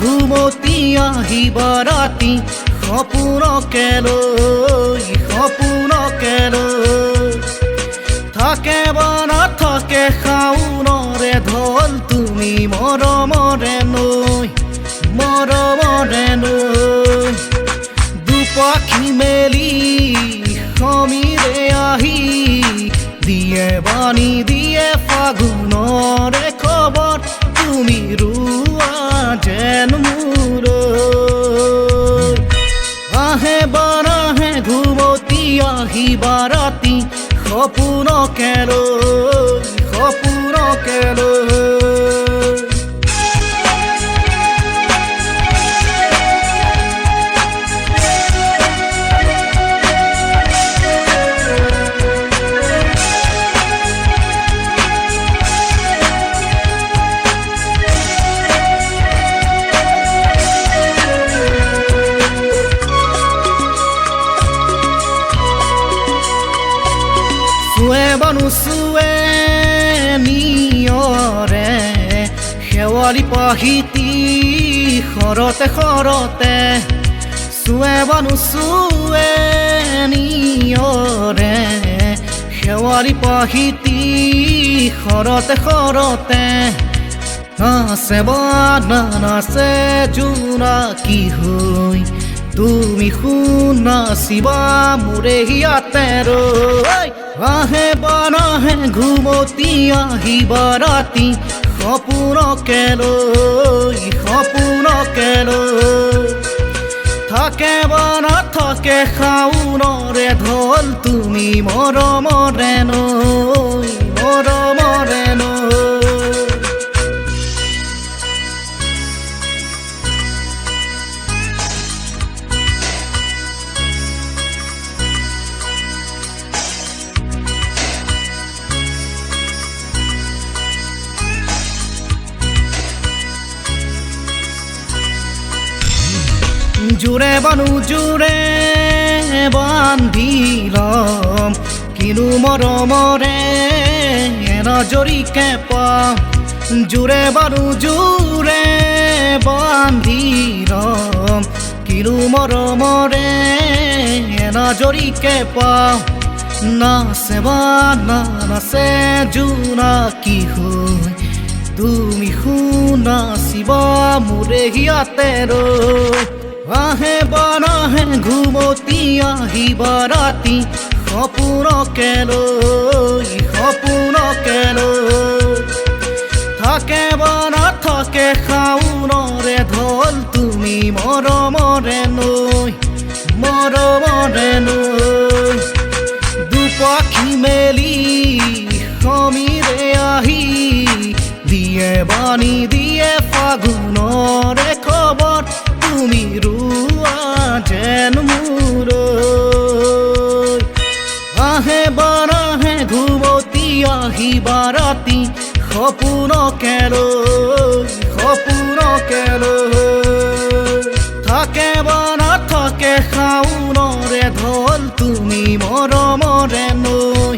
ঘুমতি আহিবা ৰাতি সপোনকে লৈ থাকে বা নাথাকে শাওনৰে ঢল তুমি মৰমৰে নৈ দুপাখি মেলি সমীৰে আহি দিয়ে বাণী দিয়ে ফাগুনৰে খবৰ তুমি ৰুৱা যেন মূৰৈ আহে বাৰাহে ঘুমতি আহিবা ৰাতি সপোনকে লৈ চুৱে নিয়ৰে শেৱালি পাহিতি সৰতে চুৱে নিয়ৰে শেৱালি পাহিতি সৰতে নাচে বা নাচে জোনাকী হৈ তুমি শুনাচিবা মোৰে হিয়াতে ৰৈ আহে বানাহে ঘুমতি আহিবা ৰাতি সপোনকে লৈ থাকে বা নাথাকে শাওনৰে ঢল তুমি মৰমৰে নৈ জোৰে বান্ধি লম কিনো মৰমৰে নজৰিকে পাম জোৰে বান্ধি লম কিনো মৰমৰে নজৰিকে পাম নাচে বা নাচে জোনাকী হৈ তুমি শুনাচিবা মোৰে হিয়াতে ৰৈ আহে বানাহে ঘুমতি আহিবা ৰাতি সপোনকে লৈ থাকে বা নাথাকে শাওনৰে ঢল তুমি মৰমৰে নৈ দুপাখি মেলি সমীৰে আহি দিয়ে বাণী দিয়ে ফাগুনৰে খবৰ তুমি ৰুৱা যেন মূৰৈ আহে বাৰাহে ঘুমতি আহিবা ৰাতি সপোনকে লৈ থাকে বা নাথাকে শাওনৰে ঢল তুমি মৰমৰে নৈ